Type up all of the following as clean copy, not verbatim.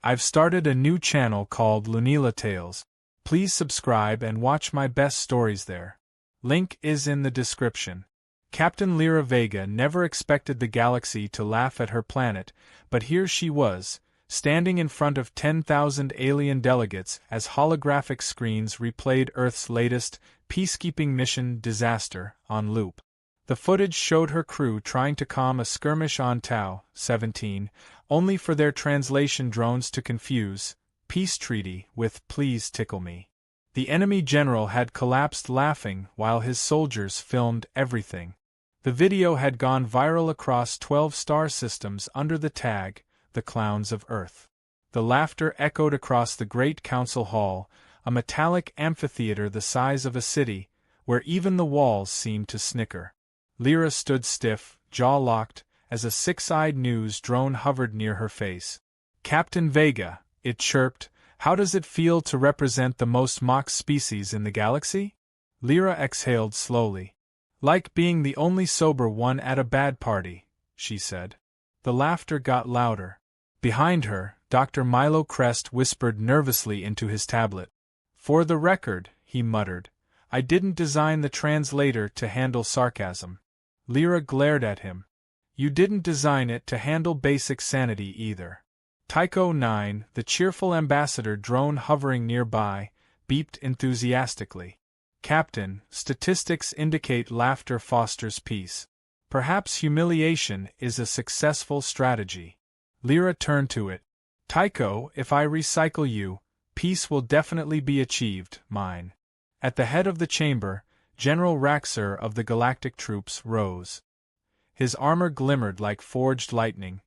I've started a new channel called Lunila Tales. Please subscribe and watch my best stories there. Link is in the description. Captain Lyra Vega never expected the galaxy to laugh at her planet, but here she was, standing in front of 10,000 alien delegates as holographic screens replayed Earth's latest peacekeeping mission disaster on loop. The footage showed her crew trying to calm a skirmish on Tau 17, only for their translation drones to confuse peace treaty with please tickle me. The enemy general had collapsed laughing while his soldiers filmed everything. The video had gone viral across 12 star systems under the tag, The Clowns of Earth. The laughter echoed across the Great Council Hall, a metallic amphitheater the size of a city, where even the walls seemed to snicker. Lyra stood stiff, jaw locked, as a six-eyed news drone hovered near her face. Captain Vega, it chirped, how does it feel to represent the most mocked species in the galaxy? Lyra exhaled slowly. Like being the only sober one at a bad party, she said. The laughter got louder. Behind her, Dr. Milo Crest whispered nervously into his tablet. For the record, he muttered, I didn't design the translator to handle sarcasm. Lyra glared at him. You didn't design it to handle basic sanity either. Tycho 9, the cheerful ambassador drone hovering nearby, beeped enthusiastically. Captain, statistics indicate laughter fosters peace. Perhaps humiliation is a successful strategy. Lyra turned to it. Tycho, if I recycle you, peace will definitely be achieved, mine. At the head of the chamber, General Raxer of the Galactic troops rose. His armor glimmered like forged lightning,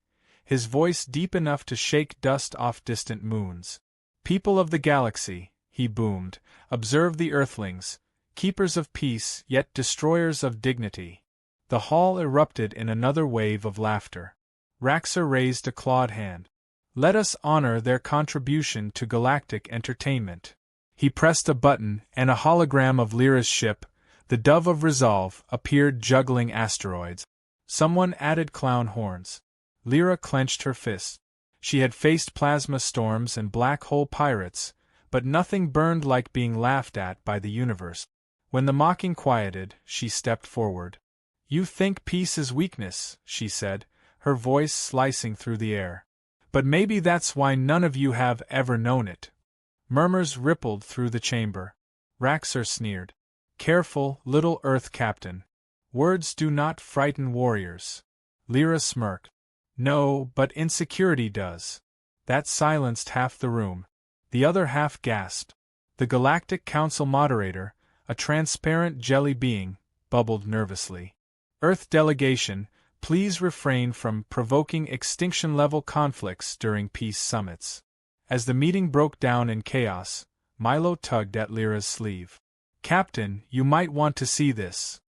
his voice deep enough to shake dust off distant moons. People of the galaxy, he boomed, observe the Earthlings, keepers of peace yet destroyers of dignity. The hall erupted in another wave of laughter. Raxer raised a clawed hand. Let us honor their contribution to galactic entertainment. He pressed a button, and a hologram of Lyra's ship, the Dove of Resolve, appeared juggling asteroids. Someone added clown horns. Lyra clenched her fists. She had faced plasma storms and black hole pirates, but nothing burned like being laughed at by the universe. When the mocking quieted, she stepped forward. You think peace is weakness, she said, her voice slicing through the air. But maybe that's why none of you have ever known it. Murmurs rippled through the chamber. Raxer sneered. Careful, little Earth Captain. Words do not frighten warriors. Lyra smirked. No, but insecurity does. That silenced half the room. The other half gasped. The Galactic Council moderator, a transparent jelly being, bubbled nervously. Earth delegation, please refrain from provoking extinction-level conflicts during peace summits. As the meeting broke down in chaos, Milo tugged at Lyra's sleeve. Captain, you might want to see this.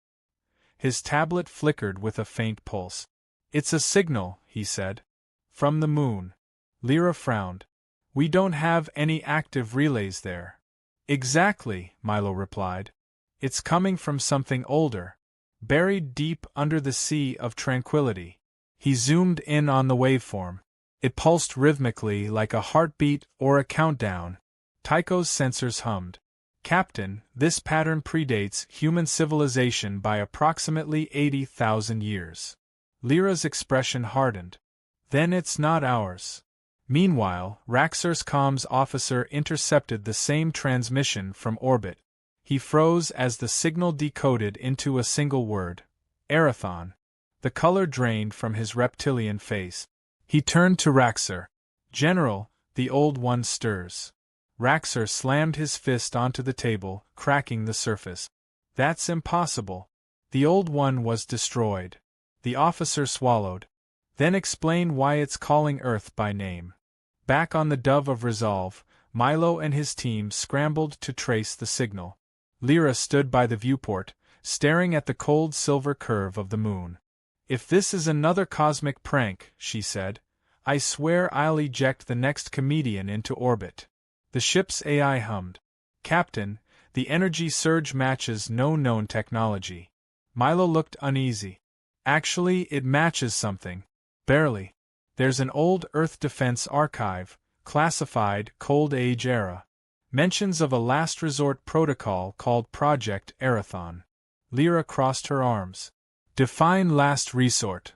His tablet flickered with a faint pulse. It's a signal, he said. From the moon. Lyra frowned. We don't have any active relays there. Exactly, Milo replied. It's coming from something older, buried deep under the sea of tranquility. He zoomed in on the waveform. It pulsed rhythmically like a heartbeat or a countdown. Tycho's sensors hummed. Captain, this pattern predates human civilization by approximately 80,000 years. Lyra's expression hardened. Then it's not ours. Meanwhile, Raxer's comms officer intercepted the same transmission from orbit. He froze as the signal decoded into a single word. Arathon. The color drained from his reptilian face. He turned to Raxer. General, the old one stirs. Raxer slammed his fist onto the table, cracking the surface. That's impossible. The old one was destroyed. The officer swallowed. Then explain why it's calling Earth by name. Back on the Dove of Resolve, Milo and his team scrambled to trace the signal. Lyra stood by the viewport, staring at the cold silver curve of the moon. If this is another cosmic prank, she said, I swear I'll eject the next comedian into orbit. The ship's AI hummed. Captain, the energy surge matches no known technology. Milo looked uneasy. Actually, it matches something. Barely. There's an old Earth Defense archive, Classified, Cold Age Era. Mentions of a last resort protocol called Project Arathon. Lyra crossed her arms. Define last resort.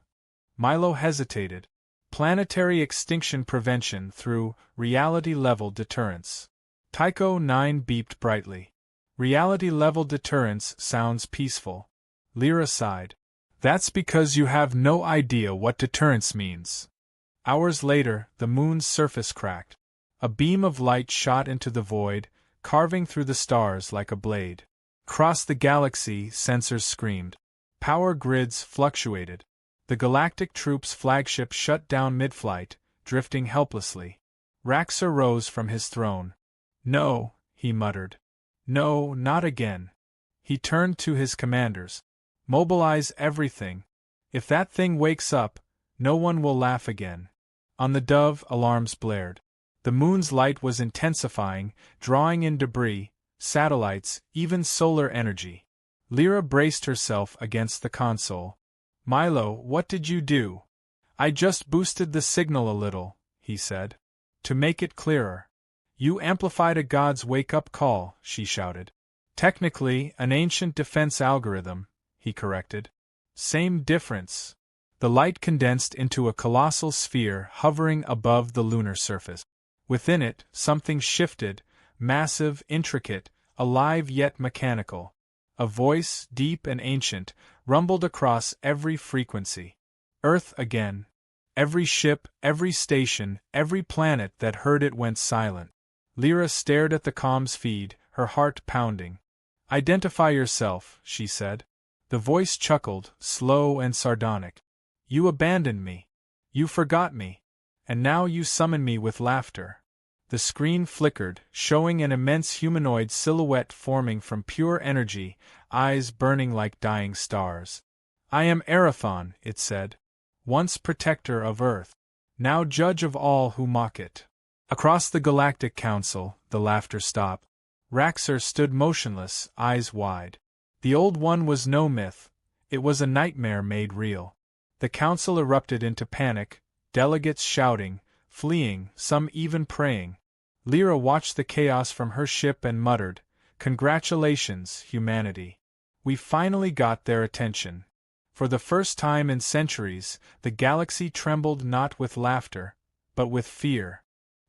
Milo hesitated. Planetary extinction prevention through reality-level deterrence. Tycho 9 beeped brightly. Reality-level deterrence sounds peaceful. Lyra sighed. That's because you have no idea what deterrence means. Hours later, the moon's surface cracked. A beam of light shot into the void, carving through the stars like a blade. Across the galaxy, sensors screamed. Power grids fluctuated. The Galactic troops' flagship shut down mid-flight, drifting helplessly. Raxor rose from his throne. No, he muttered. No, not again. He turned to his commanders. Mobilize everything. If that thing wakes up, no one will laugh again. On the Dove, alarms blared. The moon's light was intensifying, drawing in debris, satellites, even solar energy. Lyra braced herself against the console. Milo, what did you do? I just boosted the signal a little, he said. To make it clearer. You amplified a god's wake-up call, she shouted. Technically, an ancient defense algorithm, he corrected. Same difference. The light condensed into a colossal sphere hovering above the lunar surface. Within it, something shifted, massive, intricate, alive yet mechanical. A voice, deep and ancient, rumbled across every frequency. Earth again. Every ship, every station, every planet that heard it went silent. Lyra stared at the comms feed, her heart pounding. Identify yourself, she said. The voice chuckled, slow and sardonic. You abandoned me. You forgot me. And now you summon me with laughter. The screen flickered, showing an immense humanoid silhouette forming from pure energy, eyes burning like dying stars. I am Arathon, it said. Once protector of Earth. Now judge of all who mock it. Across the Galactic Council, the laughter stopped. Raxor stood motionless, eyes wide. The Old One was no myth. It was a nightmare made real. The council erupted into panic, delegates shouting, fleeing, some even praying. Lyra watched the chaos from her ship and muttered, Congratulations, humanity. We finally got their attention. For the first time in centuries, the galaxy trembled not with laughter, but with fear.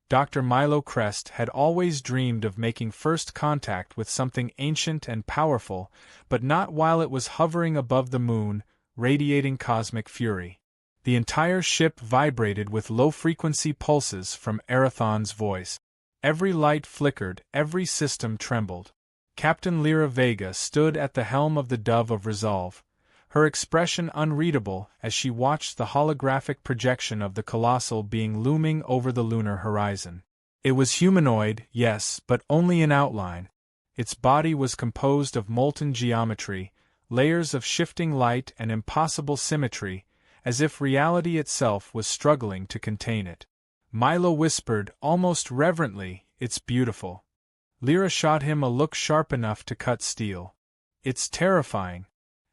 Dr. Milo Crest had always dreamed of making first contact with something ancient and powerful, but not while it was hovering above the moon, radiating cosmic fury. The entire ship vibrated with low-frequency pulses from Arathon's voice. Every light flickered, every system trembled. Captain Lyra Vega stood at the helm of the Dove of Resolve, her expression unreadable as she watched the holographic projection of the Colossal being looming over the lunar horizon. It was humanoid, yes, but only in outline. Its body was composed of molten geometry, layers of shifting light and impossible symmetry, as if reality itself was struggling to contain it. Milo whispered, almost reverently, It's beautiful. Lyra shot him a look sharp enough to cut steel. It's terrifying.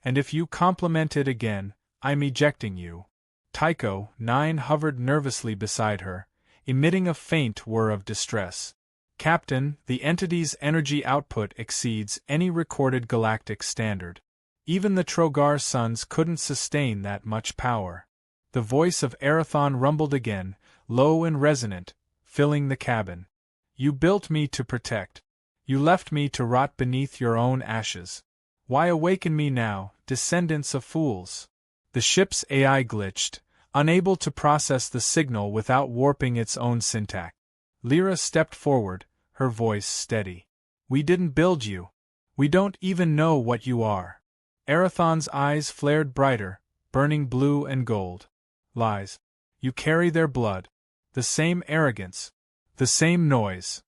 And if you compliment it again, I'm ejecting you. Tycho 9 hovered nervously beside her, emitting a faint whir of distress. Captain, the entity's energy output exceeds any recorded galactic standard. Even the Trogar suns couldn't sustain that much power. The voice of Arathon rumbled again, low and resonant, filling the cabin. You built me to protect. You left me to rot beneath your own ashes. Why awaken me now, descendants of fools? The ship's AI glitched, unable to process the signal without warping its own syntax. Lyra stepped forward, her voice steady. We didn't build you. We don't even know what you are. Arathon's eyes flared brighter, burning blue and gold. Lies. You carry their blood. The same arrogance. The same noise.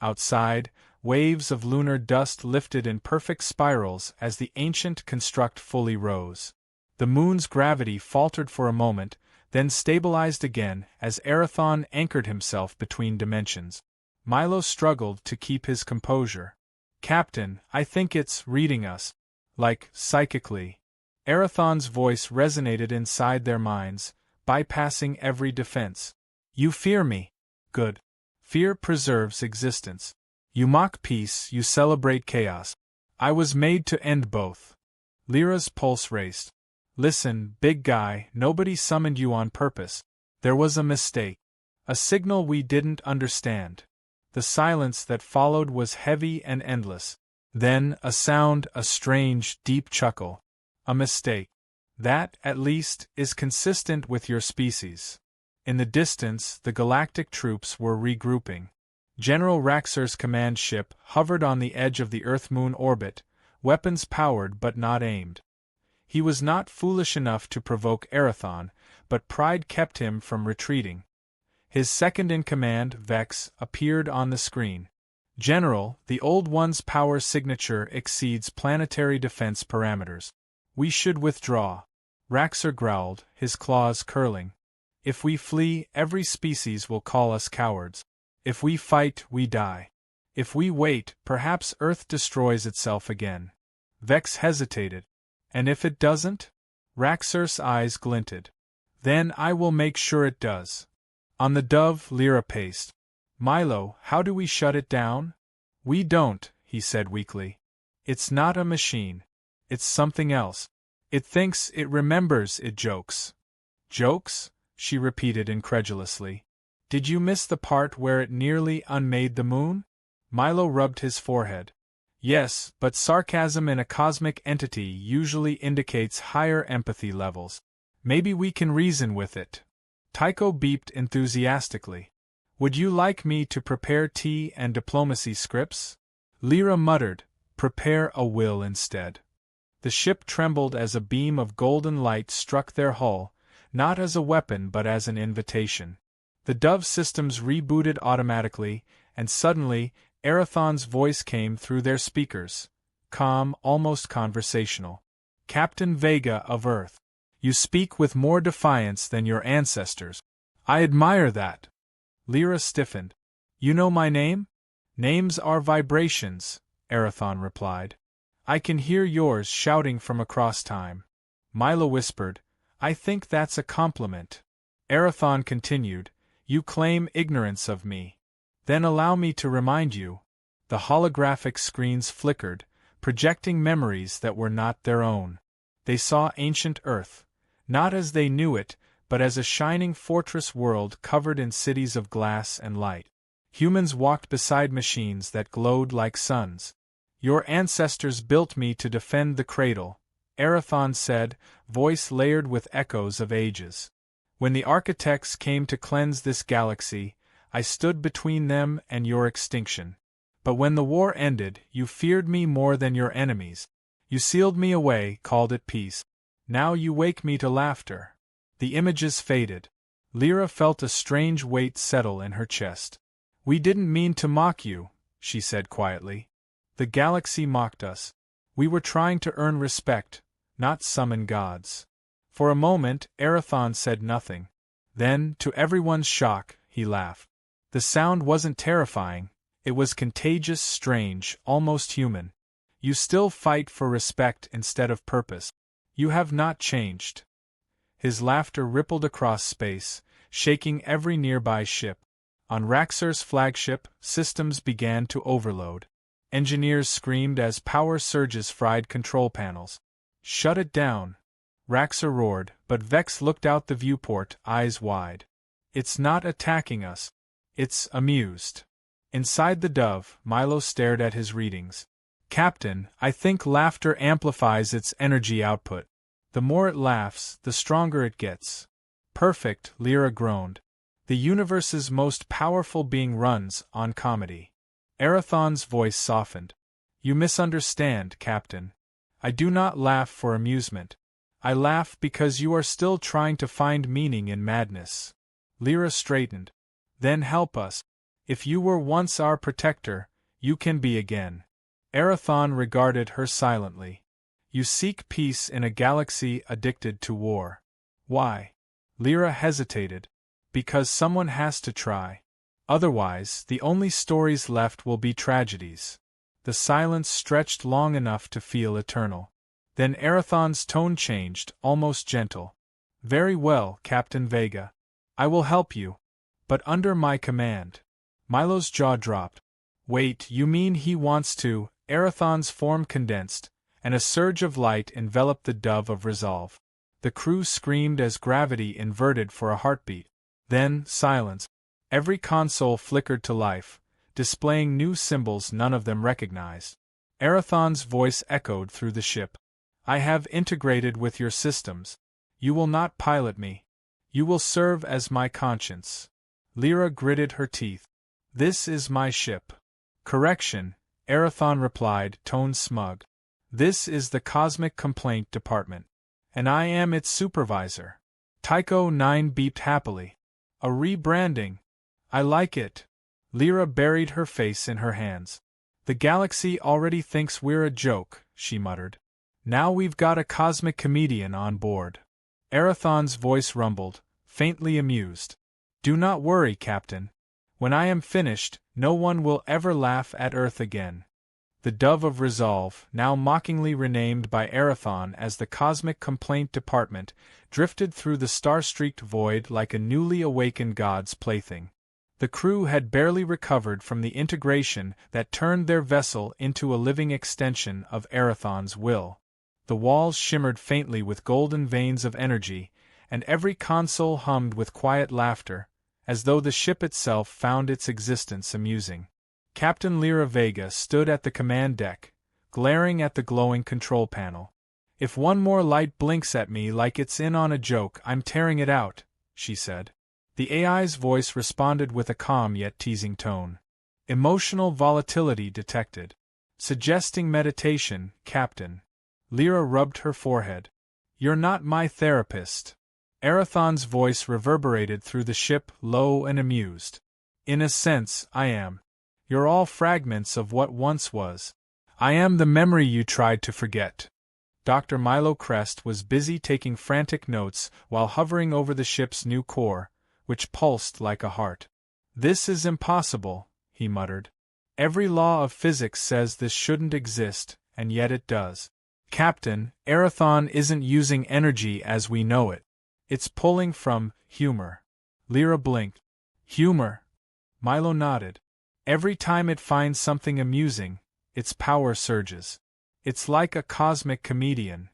Outside, waves of lunar dust lifted in perfect spirals as the ancient construct fully rose. The moon's gravity faltered for a moment, then stabilized again as Arathon anchored himself between dimensions. Milo struggled to keep his composure. Captain, I think it's reading us. Like, psychically. Arathon's voice resonated inside their minds, bypassing every defense. You fear me. Good. Fear preserves existence. You mock peace, you celebrate chaos. I was made to end both. Lyra's pulse raced. Listen, big guy, nobody summoned you on purpose. There was a mistake. A signal we didn't understand. The silence that followed was heavy and endless. Then, a sound, a strange, deep chuckle. A mistake. That, at least, is consistent with your species. In the distance, the Galactic troops were regrouping. General Raxor's command ship hovered on the edge of the Earth-Moon orbit, weapons powered but not aimed. He was not foolish enough to provoke Erathon, but pride kept him from retreating. His second-in-command, Vex, appeared on the screen. General, the Old One's power signature exceeds planetary defense parameters. We should withdraw. Raxor growled, his claws curling. If we flee, every species will call us cowards. If we fight, we die. If we wait, perhaps Earth destroys itself again. Vex hesitated. And if it doesn't? Raxor's eyes glinted. Then I will make sure it does. On the Dove, Lyra paced. Milo, how do we shut it down? We don't, he said weakly. It's not a machine. It's something else. It thinks, it remembers, it jokes. Jokes? She repeated incredulously. Did you miss the part where it nearly unmade the moon? Milo rubbed his forehead. Yes, but sarcasm in a cosmic entity usually indicates higher empathy levels. Maybe we can reason with it. Tycho beeped enthusiastically. Would you like me to prepare tea and diplomacy scripts? Lyra muttered, prepare a will instead. The ship trembled as a beam of golden light struck their hull, not as a weapon but as an invitation. The Dove systems rebooted automatically, and suddenly, Erathon's voice came through their speakers. Calm, almost conversational. Captain Vega of Earth. You speak with more defiance than your ancestors. I admire that. Lyra stiffened. You know my name? Names are vibrations, Erathon replied. I can hear yours shouting from across time. Milo whispered, I think that's a compliment. Erathon continued, You claim ignorance of me. Then allow me to remind you. The holographic screens flickered, projecting memories that were not their own. They saw ancient Earth, not as they knew it, but as a shining fortress world covered in cities of glass and light. Humans walked beside machines that glowed like suns. Your ancestors built me to defend the cradle, Erathon said, voice layered with echoes of ages. When the architects came to cleanse this galaxy, I stood between them and your extinction. But when the war ended, you feared me more than your enemies. You sealed me away, called it peace. Now you wake me to laughter. The images faded. Lyra felt a strange weight settle in her chest. We didn't mean to mock you, she said quietly. The galaxy mocked us. We were trying to earn respect, not summon gods. For a moment, Erathon said nothing. Then, to everyone's shock, he laughed. The sound wasn't terrifying, it was contagious, strange, almost human. You still fight for respect instead of purpose. You have not changed. His laughter rippled across space, shaking every nearby ship. On Raxor's flagship, systems began to overload. Engineers screamed as power surges fried control panels. Shut it down. Raxor roared, but Vex looked out the viewport, eyes wide. It's not attacking us. It's amused. Inside the Dove, Milo stared at his readings. Captain, I think laughter amplifies its energy output. The more it laughs, the stronger it gets. Perfect, Lyra groaned. The universe's most powerful being runs on comedy. Erathon's voice softened. You misunderstand, Captain. I do not laugh for amusement. I laugh because you are still trying to find meaning in madness. Lyra straightened. Then help us. If you were once our protector, you can be again. Erathon regarded her silently. You seek peace in a galaxy addicted to war. Why? Lyra hesitated. Because someone has to try. Otherwise, the only stories left will be tragedies. The silence stretched long enough to feel eternal. Then Erathon's tone changed, almost gentle. Very well, Captain Vega. I will help you. But under my command. Milo's jaw dropped. Wait, you mean he wants to? Erathon's form condensed, and a surge of light enveloped the dove of resolve. The crew screamed as gravity inverted for a heartbeat. Then, silence. Every console flickered to life, displaying new symbols none of them recognized. Erathon's voice echoed through the ship. I have integrated with your systems. You will not pilot me. You will serve as my conscience. Lyra gritted her teeth. This is my ship. Correction, Erathon replied, tone smug. This is the Cosmic Complaint Department. And I am its supervisor. Tycho 9 beeped happily. A rebranding. I like it. Lyra buried her face in her hands. The galaxy already thinks we're a joke, she muttered. Now we've got a cosmic comedian on board. Erathon's voice rumbled, faintly amused. Do not worry, Captain. When I am finished, no one will ever laugh at Earth again. The Dove of Resolve, now mockingly renamed by Erathon as the Cosmic Complaint Department, drifted through the star-streaked void like a newly awakened god's plaything. The crew had barely recovered from the integration that turned their vessel into a living extension of Erathon's will. The walls shimmered faintly with golden veins of energy, and every console hummed with quiet laughter, as though the ship itself found its existence amusing. Captain Lyra Vega stood at the command deck, glaring at the glowing control panel. If one more light blinks at me like it's in on a joke, I'm tearing it out, she said. The AI's voice responded with a calm yet teasing tone. Emotional volatility detected. Suggesting meditation, Captain. Lyra rubbed her forehead. You're not my therapist. Erathon's voice reverberated through the ship, low and amused. In a sense, I am. You're all fragments of what once was. I am the memory you tried to forget. Dr. Milo Crest was busy taking frantic notes while hovering over the ship's new core, which pulsed like a heart. This is impossible, he muttered. Every law of physics says this shouldn't exist, and yet it does. Captain, Erathon isn't using energy as we know it. It's pulling from humor. Lyra blinked. Humor? Milo nodded. Every time it finds something amusing, its power surges. It's like a cosmic comedian.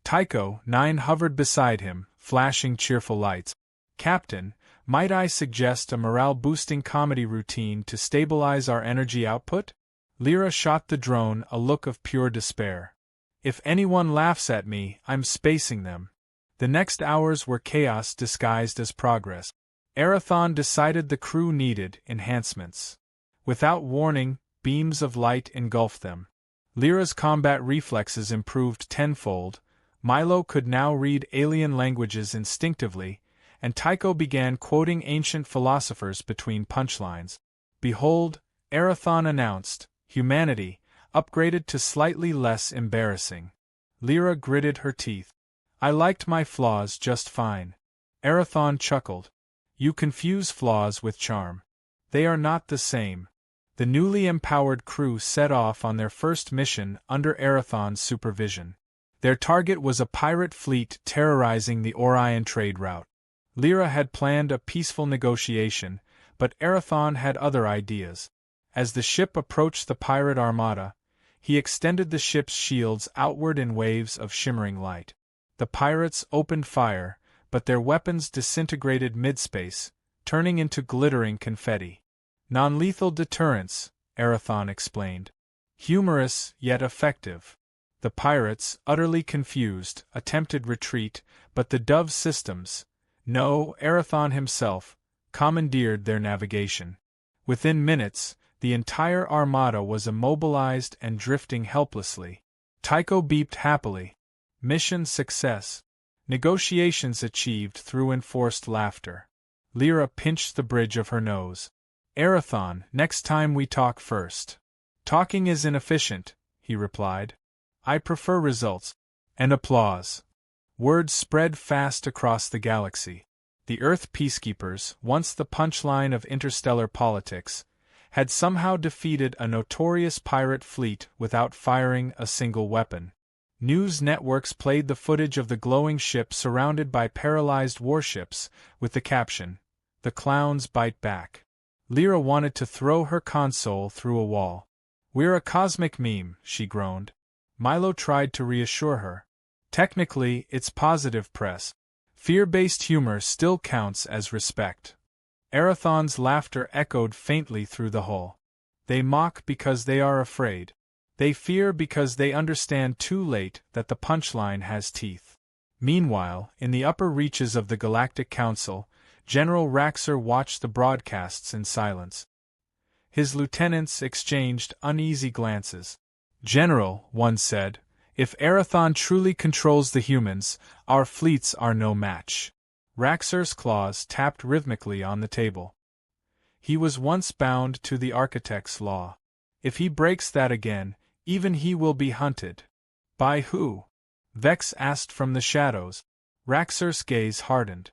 Tycho 9 hovered beside him, flashing cheerful lights. Captain, might I suggest a morale-boosting comedy routine to stabilize our energy output? Lyra shot the drone a look of pure despair. If anyone laughs at me, I'm spacing them. The next hours were chaos disguised as progress. Erathon decided the crew needed enhancements. Without warning, beams of light engulfed them. Lyra's combat reflexes improved tenfold, Milo could now read alien languages instinctively, and Tycho began quoting ancient philosophers between punchlines. Behold, Erathon announced, humanity, upgraded to slightly less embarrassing. Lyra gritted her teeth. I liked my flaws just fine. Erathon chuckled. You confuse flaws with charm. They are not the same. The newly empowered crew set off on their first mission under Erathon's supervision. Their target was a pirate fleet terrorizing the Orion trade route. Lyra had planned a peaceful negotiation, but Erathon had other ideas. As the ship approached the pirate armada, he extended the ship's shields outward in waves of shimmering light. The pirates opened fire, but their weapons disintegrated mid-space, turning into glittering confetti. Non-lethal deterrence, Erathon explained. Humorous, yet effective. The pirates, utterly confused, attempted retreat, but the Dove systems, no, Erathon himself, commandeered their navigation. Within minutes, the entire armada was immobilized and drifting helplessly. Tycho beeped happily. Mission success. Negotiations achieved through enforced laughter. Lyra pinched the bridge of her nose. Erathon, next time we talk first. Talking is inefficient, he replied. I prefer results. And applause. Word spread fast across the galaxy. The Earth Peacekeepers, once the punchline of interstellar politics, had somehow defeated a notorious pirate fleet without firing a single weapon. News networks played the footage of the glowing ship surrounded by paralyzed warships, with the caption, "The clowns bite back." Lyra wanted to throw her console through a wall. "We're a cosmic meme," she groaned. Milo tried to reassure her. "Technically, it's positive press. Fear-based humor still counts as respect." Arathon's laughter echoed faintly through the hull. "They mock because they are afraid. They fear because they understand too late that the punchline has teeth." Meanwhile, in the upper reaches of the Galactic Council, General Raxer watched the broadcasts in silence. His lieutenants exchanged uneasy glances. "General," one said, "if Arathon truly controls the humans, our fleets are no match." Raxer's claws tapped rhythmically on the table. "He was once bound to the Architect's law. If he breaks that again, even he will be hunted." "By who?" Vex asked from the shadows. Raxer's gaze hardened.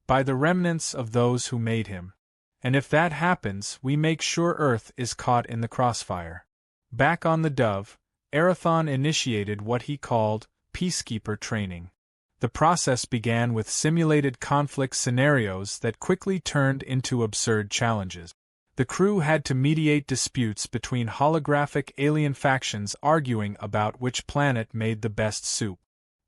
"By the remnants of those who made him. And if that happens, we make sure Earth is caught in the crossfire." Back on the Dove, Arathon initiated what he called Peacekeeper training. The process began with simulated conflict scenarios that quickly turned into absurd challenges. The crew had to mediate disputes between holographic alien factions arguing about which planet made the best soup.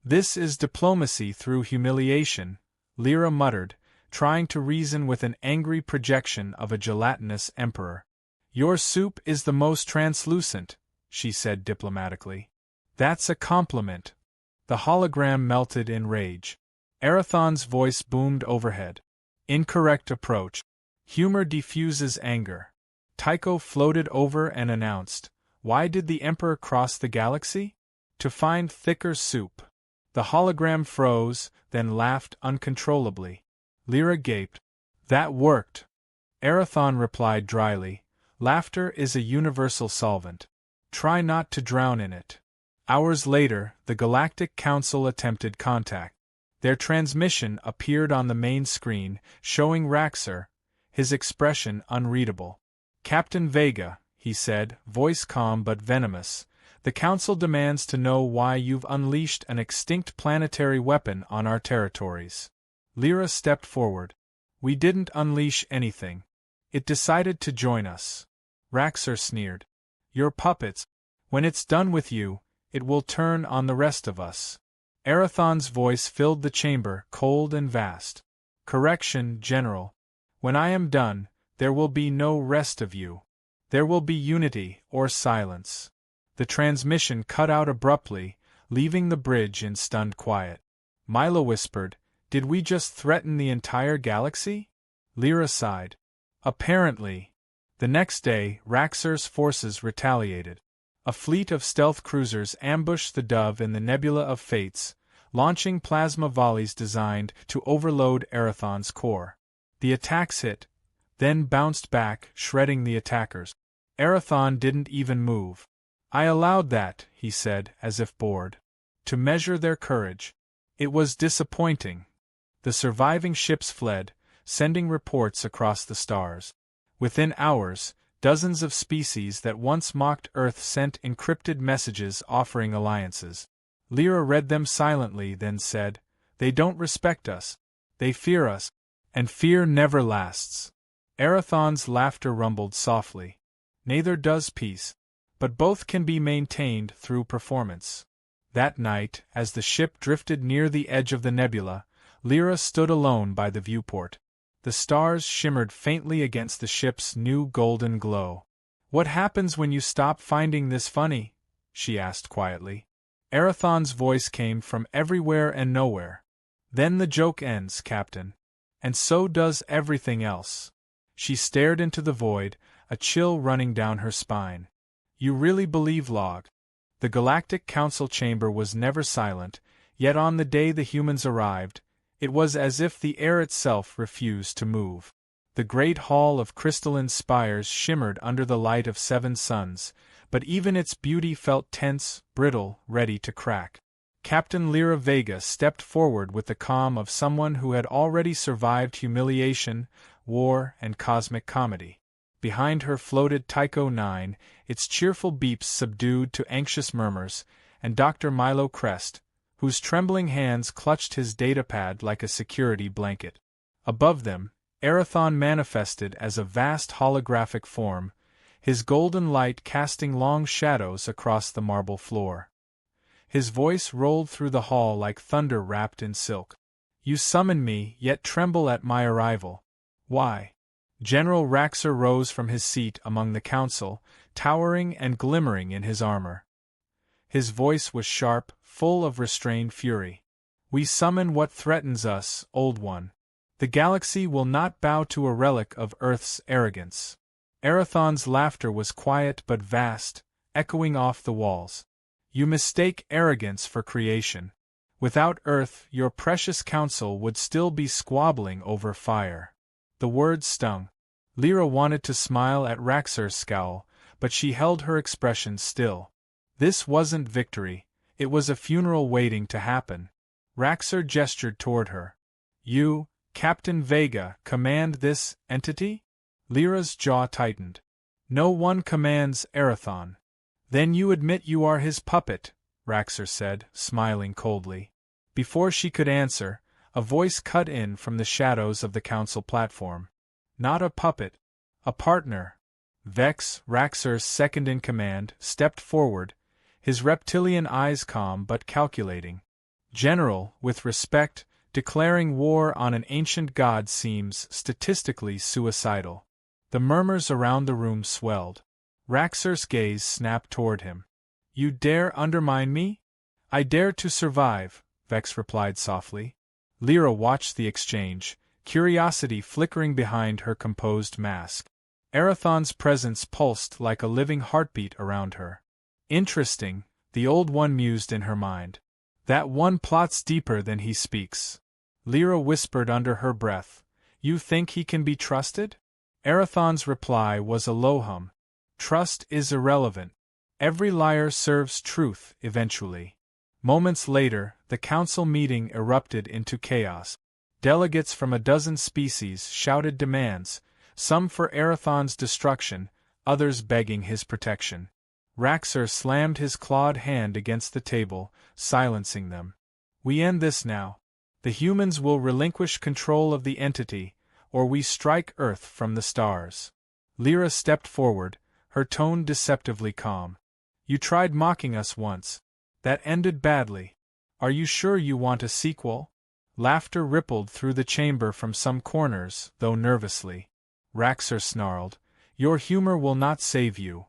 "This is diplomacy through humiliation," Lyra muttered, trying to reason with an angry projection of a gelatinous emperor. "Your soup is the most translucent," she said diplomatically. "That's a compliment." The hologram melted in rage. Arathon's voice boomed overhead. "Incorrect approach. Humor diffuses anger." Tycho floated over and announced, "Why did the Emperor cross the galaxy? To find thicker soup." The hologram froze, then laughed uncontrollably. Lyra gaped. "That worked." Arathon replied dryly, "Laughter is a universal solvent. Try not to drown in it." Hours later, the Galactic Council attempted contact. Their transmission appeared on the main screen, showing Raxer, his expression unreadable. "Captain Vega," he said, voice calm but venomous, "the Council demands to know why you've unleashed an extinct planetary weapon on our territories." Lyra stepped forward. "We didn't unleash anything. It decided to join us." Raxer sneered. "You're puppets. When it's done with you, it will turn on the rest of us." Arathon's voice filled the chamber, cold and vast. "Correction, General. When I am done, there will be no rest of you. There will be unity or silence." The transmission cut out abruptly, leaving the bridge in stunned quiet. Milo whispered, "Did we just threaten the entire galaxy?" Lyra sighed. "Apparently." The next day, Raxer's forces retaliated. A fleet of stealth cruisers ambushed the Dove in the Nebula of Fates, launching plasma volleys designed to overload Arathon's core. The attacks hit, then bounced back, shredding the attackers. Arathon didn't even move. "I allowed that," he said, as if bored. "To measure their courage." It was disappointing. The surviving ships fled, sending reports across the stars. Within hours, dozens of species that once mocked Earth sent encrypted messages offering alliances. Lyra read them silently, then said, "They don't respect us. They fear us. And fear never lasts." Arathon's laughter rumbled softly. "Neither does peace. But both can be maintained through performance." That night, as the ship drifted near the edge of the nebula, Lyra stood alone by the viewport. The stars shimmered faintly against the ship's new golden glow. "What happens when you stop finding this funny?" she asked quietly. Arathon's voice came from everywhere and nowhere. "Then the joke ends, Captain. And so does everything else." She stared into the void, a chill running down her spine. "You really believe Log?" The Galactic Council chamber was never silent, yet on the day the humans arrived, it was as if the air itself refused to move. The great hall of crystalline spires shimmered under the light of 7 suns, but even its beauty felt tense, brittle, ready to crack. Captain Lyra Vega stepped forward with the calm of someone who had already survived humiliation, war, and cosmic comedy. Behind her floated Tycho 9, its cheerful beeps subdued to anxious murmurs, and Dr. Milo Crest, whose trembling hands clutched his datapad like a security blanket. Above them, Erathon manifested as a vast holographic form, his golden light casting long shadows across the marble floor. His voice rolled through the hall like thunder wrapped in silk. You summon me, yet tremble at my arrival. Why? General Raxer rose from his seat among the council, towering and glimmering in his armor. His voice was sharp, full of restrained fury. We summon what threatens us, Old One. The galaxy will not bow to a relic of Earth's arrogance. Erathon's laughter was quiet but vast, echoing off the walls. You mistake arrogance for creation. Without Earth, your precious council would still be squabbling over fire. The words stung. Lyra wanted to smile at Raxer's scowl, but she held her expression still. This wasn't victory, it was a funeral waiting to happen. Raxer gestured toward her. You, Captain Vega, command this entity? Lyra's jaw tightened. No one commands Erathon. Then you admit you are his puppet, Raxer said, smiling coldly. Before she could answer, a voice cut in from the shadows of the council platform. Not a puppet. A partner. Vex, Raxer's second-in-command, stepped forward, his reptilian eyes calm but calculating. General, with respect, declaring war on an ancient god seems statistically suicidal. The murmurs around the room swelled. Raxer's gaze snapped toward him. You dare undermine me? I dare to survive, Vex replied softly. Lyra watched the exchange, curiosity flickering behind her composed mask. Erathon's presence pulsed like a living heartbeat around her. Interesting, the Old One mused in her mind. That one plots deeper than he speaks. Lyra whispered under her breath, You think he can be trusted? Erathon's reply was a low hum. Trust is irrelevant. Every liar serves truth eventually. Moments later, the council meeting erupted into chaos. Delegates from a dozen species shouted demands, some for Erathon's destruction, others begging his protection. Raxer slammed his clawed hand against the table, silencing them. We end this now. The humans will relinquish control of the entity, or we strike Earth from the stars. Lyra stepped forward, her tone deceptively calm. You tried mocking us once. That ended badly. Are you sure you want a sequel? Laughter rippled through the chamber from some corners, though nervously. Raxer snarled, Your humor will not save you.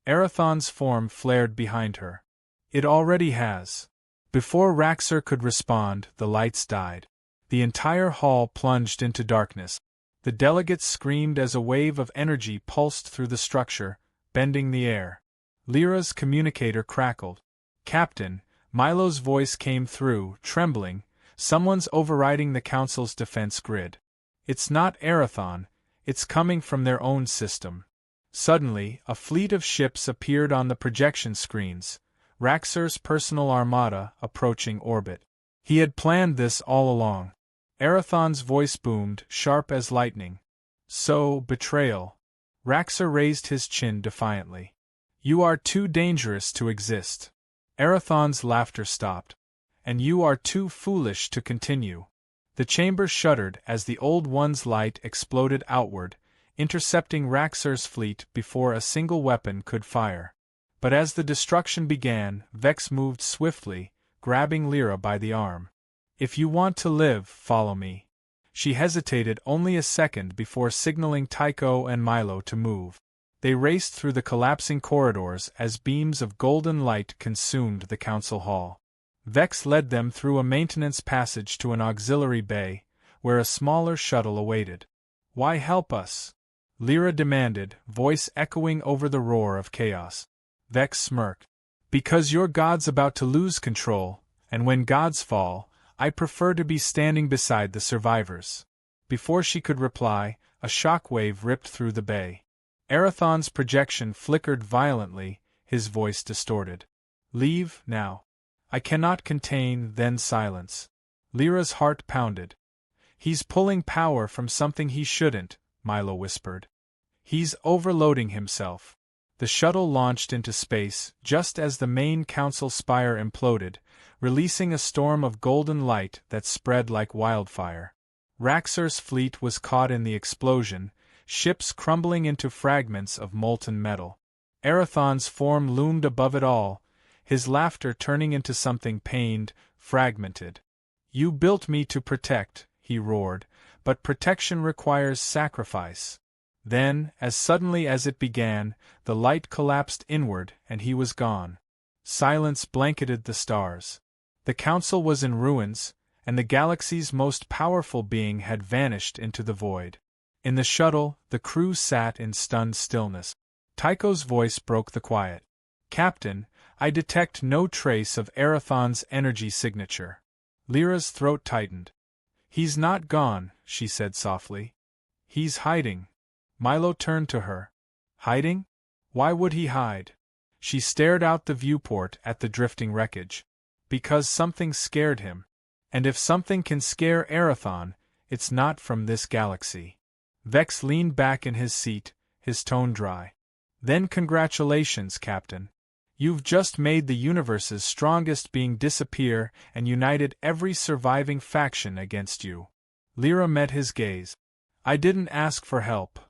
Erathon's form flared behind her. It already has. Before Raxer could respond, the lights died. The entire hall plunged into darkness. The delegates screamed as a wave of energy pulsed through the structure, bending the air. Lyra's communicator crackled. Captain, Milo's voice came through, trembling, someone's overriding the council's defense grid. It's not Erathon, it's coming from their own system. Suddenly, a fleet of ships appeared on the projection screens, Raxer's personal armada approaching orbit. He had planned this all along. Erathon's voice boomed, sharp as lightning. So, betrayal. Raxer raised his chin defiantly. You are too dangerous to exist. Erathon's laughter stopped. And you are too foolish to continue. The chamber shuddered as the Old One's light exploded outward, intercepting Raxer's fleet before a single weapon could fire. But as the destruction began, Vex moved swiftly, grabbing Lyra by the arm. If you want to live, follow me. She hesitated only a second before signaling Tycho and Milo to move. They raced through the collapsing corridors as beams of golden light consumed the council hall. Vex led them through a maintenance passage to an auxiliary bay, where a smaller shuttle awaited. Why help us? Lyra demanded, voice echoing over the roar of chaos. Vex smirked. Because your god's about to lose control, and when gods fall, I prefer to be standing beside the survivors. Before she could reply, a shockwave ripped through the bay. Erathon's projection flickered violently, his voice distorted. Leave, now. I cannot contain, then silence. Lyra's heart pounded. He's pulling power from something he shouldn't, Milo whispered. He's overloading himself. The shuttle launched into space just as the main council spire imploded, releasing a storm of golden light that spread like wildfire. Raxor's fleet was caught in the explosion, ships crumbling into fragments of molten metal. Erathon's form loomed above it all, his laughter turning into something pained, fragmented. "You built me to protect," he roared, "but protection requires sacrifice." Then, as suddenly as it began, the light collapsed inward and he was gone. Silence blanketed the stars. The Council was in ruins, and the galaxy's most powerful being had vanished into the void. In the shuttle, the crew sat in stunned stillness. Tycho's voice broke the quiet. "Captain, I detect no trace of Erathon's energy signature." Lyra's throat tightened. "He's not gone," she said softly. "He's hiding." Milo turned to her. "Hiding? Why would he hide?" She stared out the viewport at the drifting wreckage. "Because something scared him. And if something can scare Erathon, it's not from this galaxy." Vex leaned back in his seat, his tone dry. "Then congratulations, Captain. You've just made the universe's strongest being disappear and united every surviving faction against you." Lyra met his gaze. "I didn't ask for help."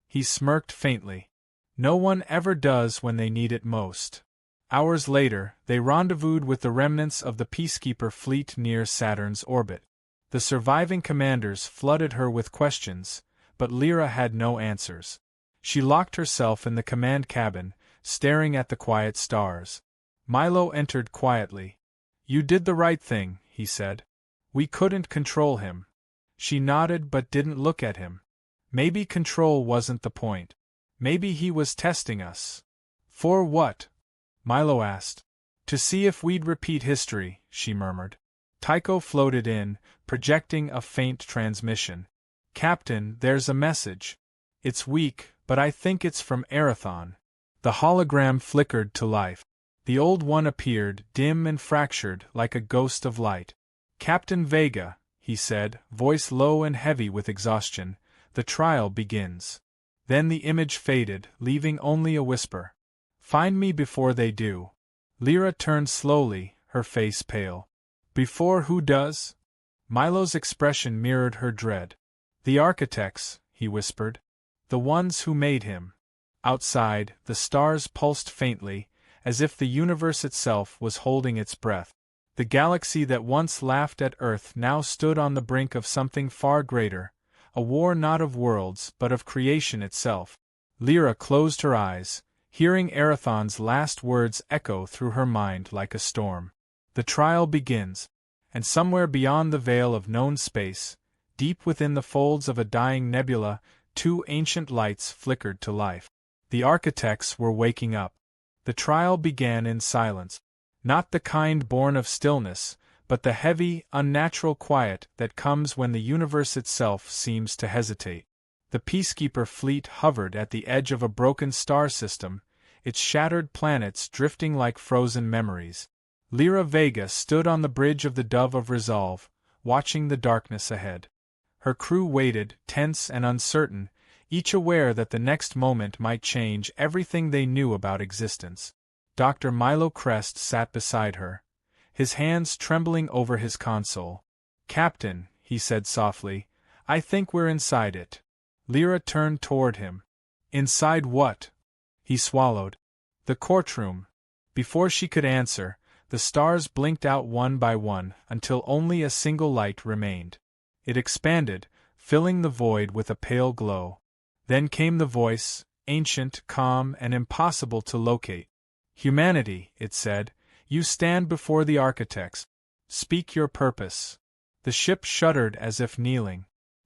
He smirked faintly. "No one ever does when they need it most." Hours later, they rendezvoused with the remnants of the Peacekeeper fleet near Saturn's orbit. The surviving commanders flooded her with questions, but Lyra had no answers. She locked herself in the command cabin, staring at the quiet stars. Milo entered quietly. "You did the right thing," he said. "We couldn't control him." She nodded but didn't look at him. Maybe control wasn't the point. Maybe he was testing us. "For what?" Milo asked. "To see if we'd repeat history," she murmured. Tycho floated in, projecting a faint transmission. "Captain, there's a message. It's weak, but I think it's from Erathon." The hologram flickered to life. The old one appeared, dim and fractured, like a ghost of light. "Captain Vega," he said, voice low and heavy with exhaustion, "the trial begins." Then the image faded, leaving only a whisper. "Find me before they do." Lyra turned slowly, her face pale. "Before who does?" Milo's expression mirrored her dread. "The architects," he whispered. "The ones who made him." Outside, the stars pulsed faintly, as if the universe itself was holding its breath. The galaxy that once laughed at Earth now stood on the brink of something far greater, a war not of worlds but of creation itself. Lyra closed her eyes, hearing Erathon's last words echo through her mind like a storm. The trial begins, and somewhere beyond the veil of known space, deep within the folds of a dying nebula, two ancient lights flickered to life. The architects were waking up. The trial began in silence. Not the kind born of stillness, but the heavy, unnatural quiet that comes when the universe itself seems to hesitate. The Peacekeeper fleet hovered at the edge of a broken star system, its shattered planets drifting like frozen memories. Lyra Vega stood on the bridge of the Dove of Resolve, watching the darkness ahead. Her crew waited, tense and uncertain, each aware that the next moment might change everything they knew about existence. Dr. Milo Crest sat beside her, his hands trembling over his console. "Captain," he said softly, "I think we're inside it." Lyra turned toward him. "Inside what?" He swallowed. "The courtroom." Before she could answer, the stars blinked out one by one until only a single light remained. It expanded, filling the void with a pale glow. Then came the voice, ancient, calm, and impossible to locate. "Humanity," it said, "you stand before the architects. Speak your purpose." The ship shuddered as if kneeling.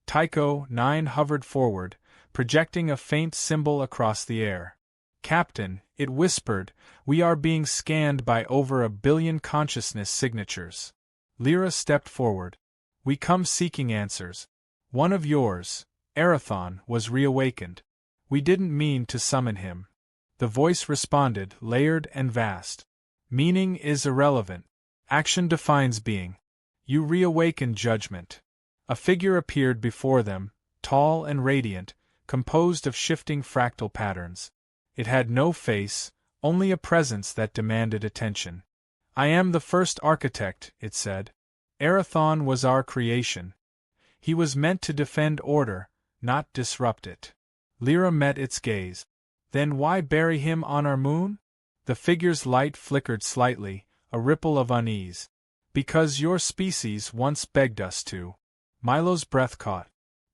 Tycho 9 hovered forward, projecting a faint symbol across the air. "Captain," it whispered, "we are being scanned by over 1 billion consciousness signatures." Lyra stepped forward. "We come seeking answers. One of yours, Erathon, was reawakened. We didn't mean to summon him." The voice responded, layered and vast. "Meaning is irrelevant. Action defines being. You reawaken judgment." A figure appeared before them, tall and radiant, composed of shifting fractal patterns. It had no face, only a presence that demanded attention. "I am the first architect," it said. "Erathon was our creation. He was meant to defend order, not disrupt it. Lyra met its gaze. Then why bury him on our moon? The figure's light flickered slightly, a ripple of unease. Because your species once begged us to. Milo's breath caught.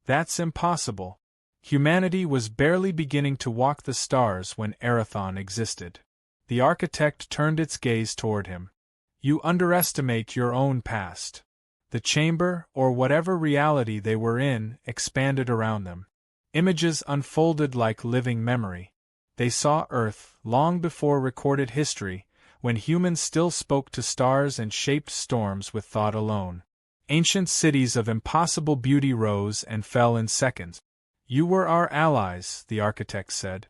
That's impossible. Humanity was barely beginning to walk the stars when Erathon existed. The architect turned its gaze toward him. You underestimate your own past. The chamber, or whatever reality they were in, expanded around them. Images unfolded like living memory. They saw Earth, long before recorded history, when humans still spoke to stars and shaped storms with thought alone. Ancient cities of impossible beauty rose and fell in seconds. You were our allies, the architect said.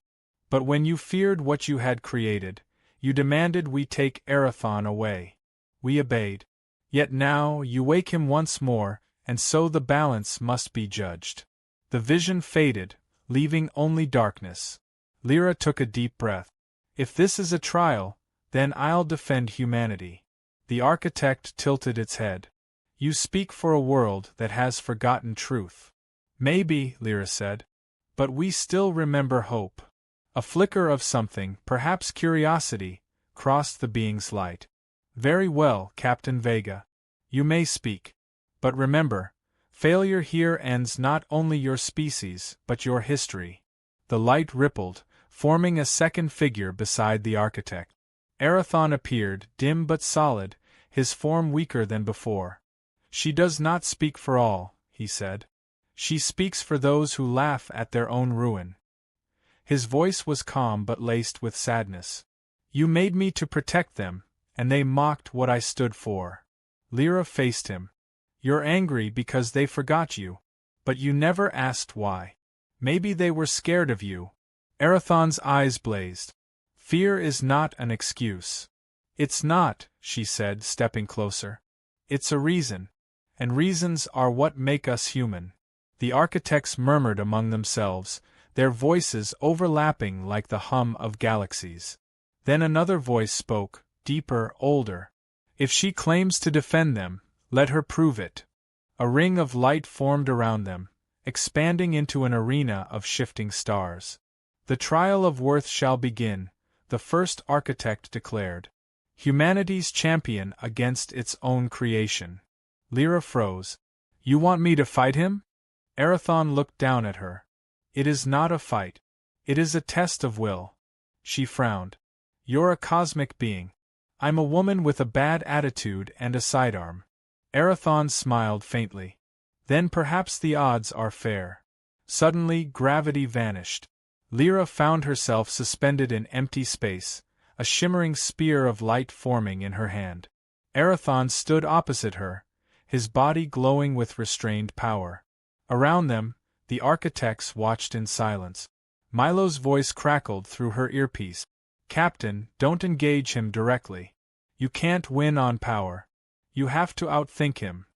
But when you feared what you had created, you demanded we take Erathon away. We obeyed. Yet now you wake him once more, and so the balance must be judged. The vision faded, leaving only darkness. Lyra took a deep breath. If this is a trial, then I'll defend humanity. The architect tilted its head. You speak for a world that has forgotten truth. Maybe, Lyra said. But we still remember hope. A flicker of something, perhaps curiosity, crossed the being's light. Very well, Captain Vega. You may speak. But remember, failure here ends not only your species, but your history. The light rippled, forming a second figure beside the architect. Erathon appeared, dim but solid, his form weaker than before. She does not speak for all, he said. She speaks for those who laugh at their own ruin. His voice was calm but laced with sadness. You made me to protect them, and they mocked what I stood for. Lyra faced him. You're angry because they forgot you. But you never asked why. Maybe they were scared of you. Erathon's eyes blazed. Fear is not an excuse. It's not, she said, stepping closer. It's a reason. And reasons are what make us human. The architects murmured among themselves, their voices overlapping like the hum of galaxies. Then another voice spoke, deeper, older. If she claims to defend them, let her prove it. A ring of light formed around them, expanding into an arena of shifting stars. The trial of worth shall begin, the first architect declared. Humanity's champion against its own creation. Lyra froze. You want me to fight him? Erathon looked down at her. It is not a fight. It is a test of will. She frowned. You're a cosmic being. I'm a woman with a bad attitude and a sidearm. Erathon smiled faintly. Then perhaps the odds are fair. Suddenly gravity vanished. Lyra found herself suspended in empty space, a shimmering spear of light forming in her hand. Erathon stood opposite her, his body glowing with restrained power. Around them, the architects watched in silence. Milo's voice crackled through her earpiece. Captain, don't engage him directly. You can't win on power. You have to outthink him.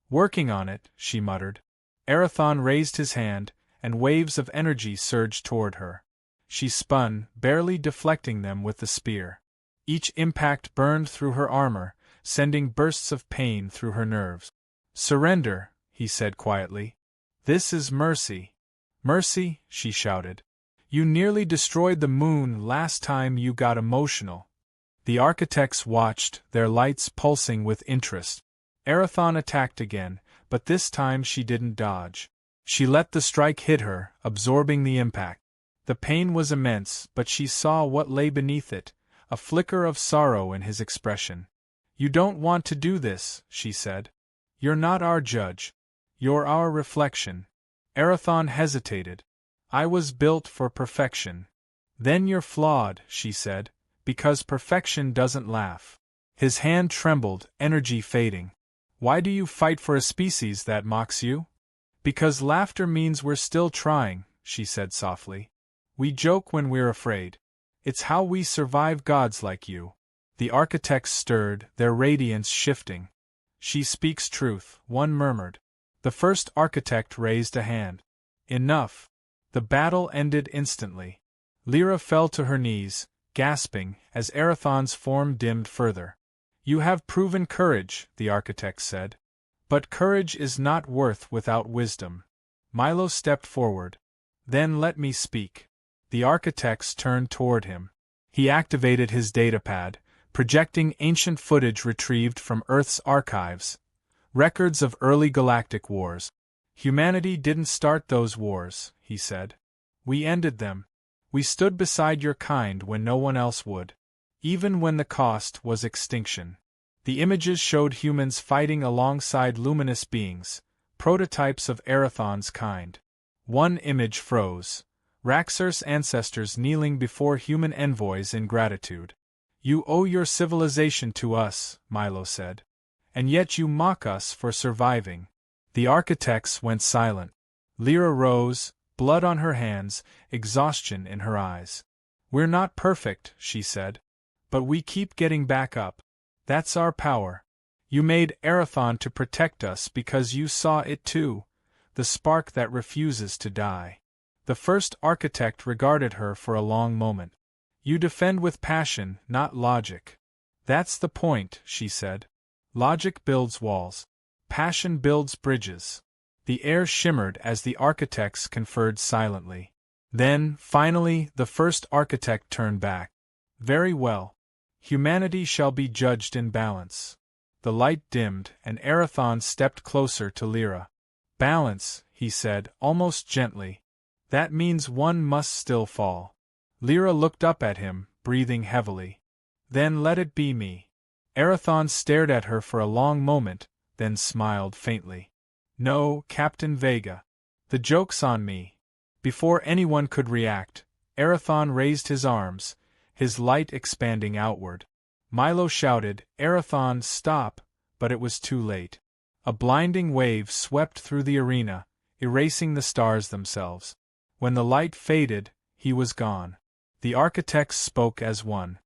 Working on it, she muttered. Erathon raised his hand, and waves of energy surged toward her. She spun, barely deflecting them with the spear. Each impact burned through her armor, sending bursts of pain through her nerves. Surrender, he said quietly. This is mercy. Mercy, she shouted. You nearly destroyed the moon last time you got emotional. The architects watched, their lights pulsing with interest. Erathon attacked again, but this time she didn't dodge. She let the strike hit her, absorbing the impact. The pain was immense, but she saw what lay beneath it, a flicker of sorrow in his expression. You don't want to do this, she said. You're not our judge. You're our reflection. Erathon hesitated. I was built for perfection. Then you're flawed, she said, because perfection doesn't laugh. His hand trembled, energy fading. Why do you fight for a species that mocks you? Because laughter means we're still trying, she said softly. We joke when we're afraid. It's how we survive gods like you. The architects stirred, their radiance shifting. She speaks truth, one murmured. The first architect raised a hand. Enough. The battle ended instantly. Lyra fell to her knees, gasping, as Erathon's form dimmed further. You have proven courage, the architect said. But courage is not worth without wisdom. Milo stepped forward. Then let me speak. The architects turned toward him. He activated his datapad, projecting ancient footage retrieved from Earth's archives. Records of early galactic wars. Humanity didn't start those wars, he said. We ended them. We stood beside your kind when no one else would. Even when the cost was extinction. The images showed humans fighting alongside luminous beings, prototypes of Erathon's kind. One image froze. Raxur's ancestors kneeling before human envoys in gratitude. You owe your civilization to us, Milo said. And yet you mock us for surviving. The architects went silent. Lyra rose, blood on her hands, exhaustion in her eyes. We're not perfect, she said. But we keep getting back up. That's our power. You made Erathon to protect us because you saw it too, the spark that refuses to die. The first architect regarded her for a long moment. You defend with passion, not logic. That's the point, she said. Logic builds walls. Passion builds bridges. The air shimmered as the architects conferred silently. Then, finally, the first architect turned back. Very well. Humanity shall be judged in balance. The light dimmed, and Erathon stepped closer to Lyra. Balance, he said, almost gently. That means one must still fall. Lyra looked up at him, breathing heavily. Then let it be me. Erathon stared at her for a long moment, then smiled faintly. No, Captain Vega. The joke's on me. Before anyone could react, Erathon raised his arms, his light expanding outward. Milo shouted, Erathon, stop, but it was too late. A blinding wave swept through the arena, erasing the stars themselves. When the light faded, he was gone. The architects spoke as one.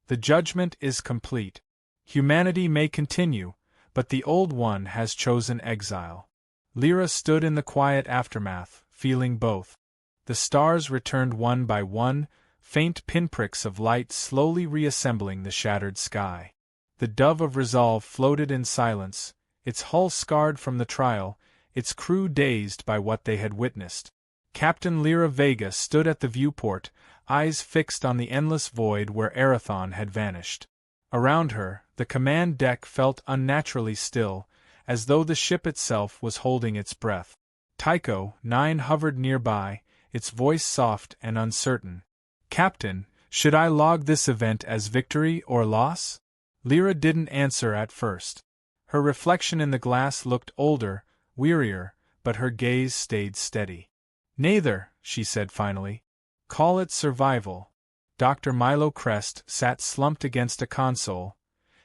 The judgment is complete. Humanity may continue, but the Old One has chosen exile. Lyra stood in the quiet aftermath, feeling both. The stars returned one by one, faint pinpricks of light slowly reassembling the shattered sky. The dove of resolve floated in silence, its hull scarred from the trial, its crew dazed by what they had witnessed. Captain Lyra Vega stood at the viewport, eyes fixed on the endless void where Erathon had vanished. Around her, the command deck felt unnaturally still, as though the ship itself was holding its breath. Tycho, 9 hovered nearby, its voice soft and uncertain. Captain, should I log this event as victory or loss? Lyra didn't answer at first. Her reflection in the glass looked older, wearier, but her gaze stayed steady. Neither, she said finally. Call it survival. Dr. Milo Crest sat slumped against a console,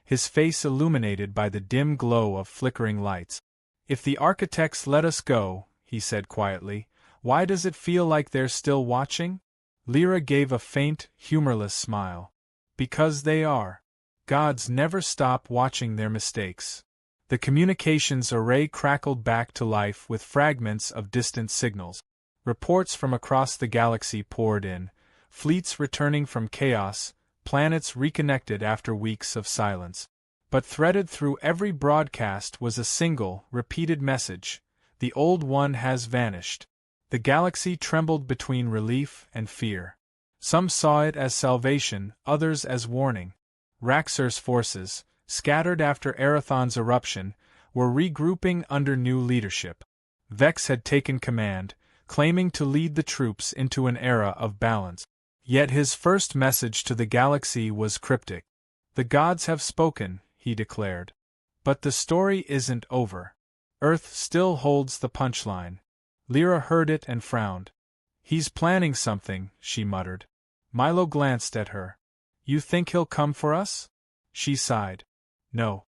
his face illuminated by the dim glow of flickering lights. If the architects let us go, he said quietly, why does it feel like they're still watching? Lyra gave a faint, humorless smile. Because they are. Gods never stop watching their mistakes. The communications array crackled back to life with fragments of distant signals. Reports from across the galaxy poured in, fleets returning from chaos, planets reconnected after weeks of silence. But threaded through every broadcast was a single, repeated message: the Old One has vanished. The galaxy trembled between relief and fear. Some saw it as salvation, others as warning. Raxur's forces, scattered after Erathon's eruption, were regrouping under new leadership. Vex had taken command, claiming to lead the troops into an era of balance. Yet his first message to the galaxy was cryptic. The gods have spoken, he declared. But the story isn't over. Earth still holds the punchline. Lyra heard it and frowned. He's planning something, she muttered. Milo glanced at her. You think he'll come for us? She sighed. No.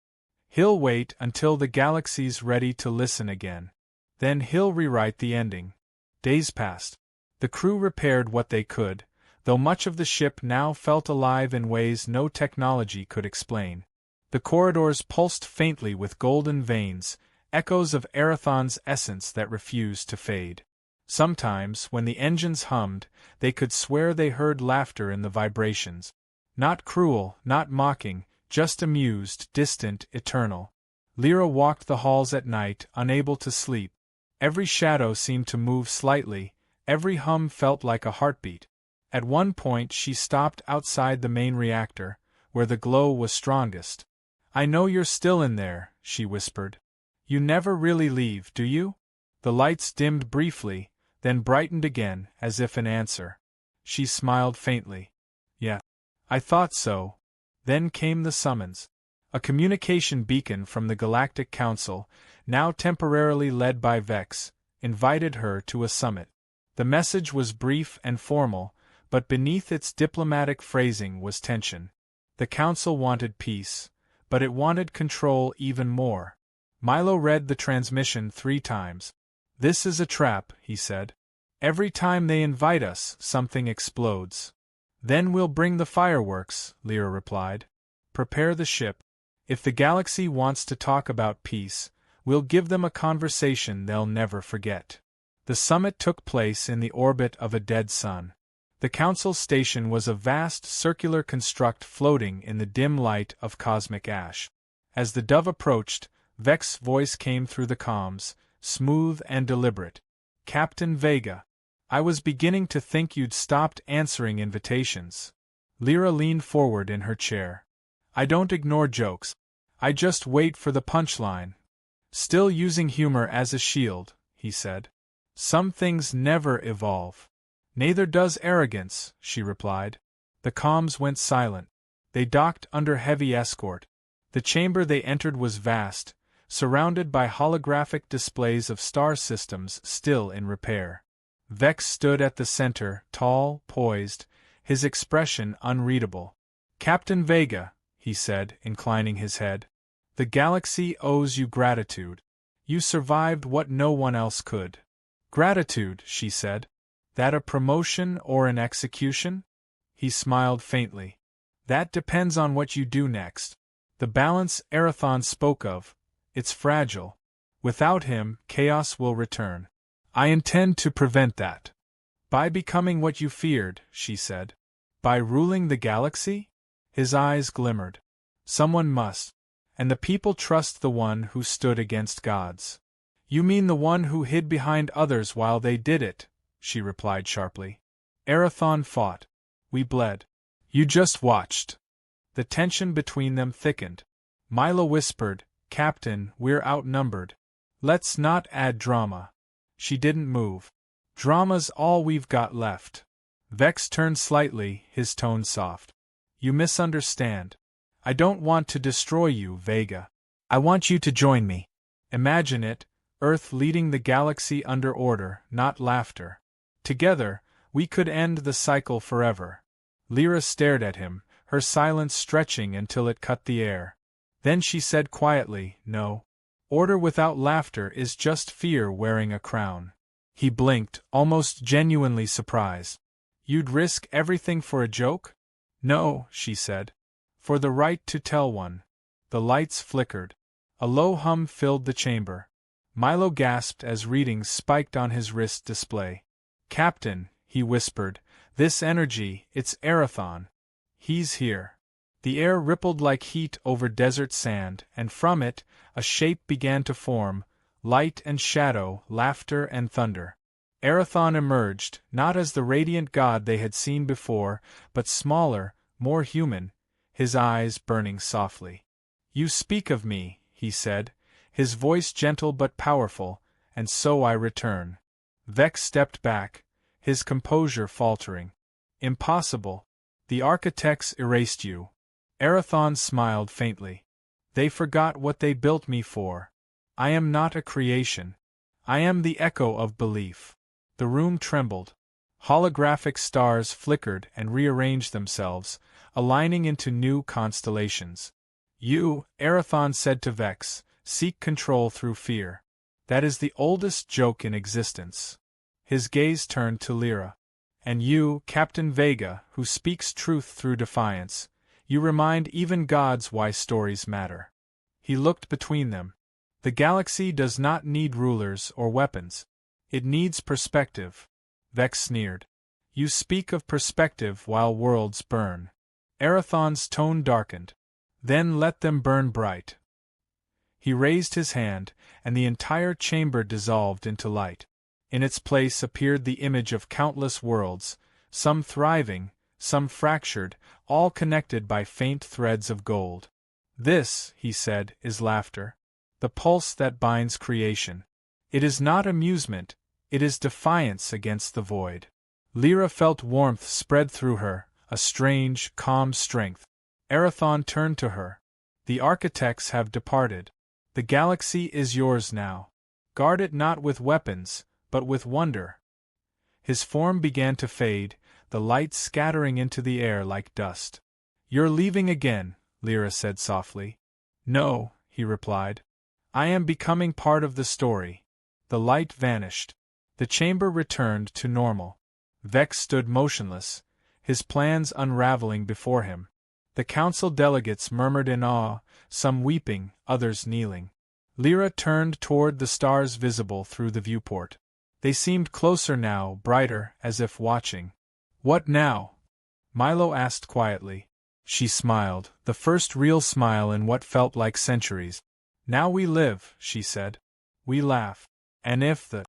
He'll wait until the galaxy's ready to listen again. Then he'll rewrite the ending. Days passed. The crew repaired what they could, though much of the ship now felt alive in ways no technology could explain. The corridors pulsed faintly with golden veins, echoes of Erathon's essence that refused to fade. Sometimes, when the engines hummed, they could swear they heard laughter in the vibrations. Not cruel, not mocking, just amused, distant, eternal. Lyra walked the halls at night, unable to sleep. Every shadow seemed to move slightly, every hum felt like a heartbeat. At one point she stopped outside the main reactor, where the glow was strongest. "I know you're still in there," she whispered. "You never really leave, do you?" The lights dimmed briefly, then brightened again, as if in answer. She smiled faintly. "Yeah. I thought so." Then came the summons. A communication beacon from the Galactic Council, now temporarily led by Vex, invited her to a summit. The message was brief and formal, but beneath its diplomatic phrasing was tension. The Council wanted peace, but it wanted control even more. Milo read the transmission 3 times. "This is a trap," he said. "Every time they invite us, something explodes." "Then we'll bring the fireworks," Lyra replied. "Prepare the ship. If the galaxy wants to talk about peace, we'll give them a conversation they'll never forget." The summit took place in the orbit of a dead sun. The Council station was a vast circular construct floating in the dim light of cosmic ash. As the dove approached, Vex's voice came through the comms, smooth and deliberate. "Captain Vega. I was beginning to think you'd stopped answering invitations." Lyra leaned forward in her chair. "I don't ignore jokes. I just wait for the punchline." "Still using humor as a shield," he said. "Some things never evolve." "Neither does arrogance," she replied. The comms went silent. They docked under heavy escort. The chamber they entered was vast, surrounded by holographic displays of star systems still in repair. Vex stood at the center, tall, poised, his expression unreadable. "Captain Vega," he said, inclining his head, "the galaxy owes you gratitude. You survived what no one else could." "Gratitude," she said. "That a promotion or an execution?" He smiled faintly. "That depends on what you do next. The balance Erathon spoke of, it's fragile. Without him, chaos will return. I intend to prevent that." "By becoming what you feared," she said. "By ruling the galaxy?" His eyes glimmered. "Someone must. And the people trust the one who stood against gods." "You mean the one who hid behind others while they did it," she replied sharply. "Erathon fought. We bled. You just watched." The tension between them thickened. Milo whispered, "Captain, we're outnumbered. Let's not add drama." She didn't move. "Drama's all we've got left." Vex turned slightly, his tone soft. "You misunderstand. I don't want to destroy you, Vega. I want you to join me. Imagine it, Earth leading the galaxy under order, not laughter. Together, we could end the cycle forever." Lyra stared at him, her silence stretching until it cut the air. Then she said quietly, "No. Order without laughter is just fear wearing a crown." He blinked, almost genuinely surprised. "You'd risk everything for a joke?" "No," she said. "For the right to tell one." The lights flickered. A low hum filled the chamber. Milo gasped as readings spiked on his wrist display. "Captain," he whispered, "this energy, it's Erathon. He's here." The air rippled like heat over desert sand, and from it, a shape began to form, light and shadow, laughter and thunder. Erathon emerged, not as the radiant god they had seen before, but smaller, more human, his eyes burning softly. "You speak of me," he said, his voice gentle but powerful, "and so I return." Vex stepped back, his composure faltering. "Impossible. The architects erased you." Erathon smiled faintly. "They forgot what they built me for. I am not a creation. I am the echo of belief." The room trembled. Holographic stars flickered and rearranged themselves, aligning into new constellations. "You," Erathon said to Vex, "seek control through fear. That is the oldest joke in existence." His gaze turned to Lyra. "And you, Captain Vega, who speaks truth through defiance, you remind even gods why stories matter." He looked between them. "The galaxy does not need rulers or weapons. It needs perspective." Vex sneered. "You speak of perspective while worlds burn." Erathon's tone darkened. "Then let them burn bright." He raised his hand, and the entire chamber dissolved into light. In its place appeared the image of countless worlds, some thriving, some fractured, all connected by faint threads of gold. "This," he said, "is laughter. The pulse that binds creation. It is not amusement, it is defiance against the void." Lyra felt warmth spread through her, a strange, calm strength. Erathon turned to her. "The architects have departed. The galaxy is yours now. Guard it not with weapons, but with wonder." His form began to fade, the light scattering into the air like dust. "You're leaving again," Lyra said softly. "No," he replied. "I am becoming part of the story." The light vanished. The chamber returned to normal. Vex stood motionless, his plans unraveling before him. The council delegates murmured in awe, some weeping, others kneeling. Lyra turned toward the stars visible through the viewport. They seemed closer now, brighter, as if watching. "What now?" Milo asked quietly. She smiled, the first real smile in what felt like centuries. "Now we live," she said. "We laugh. And if the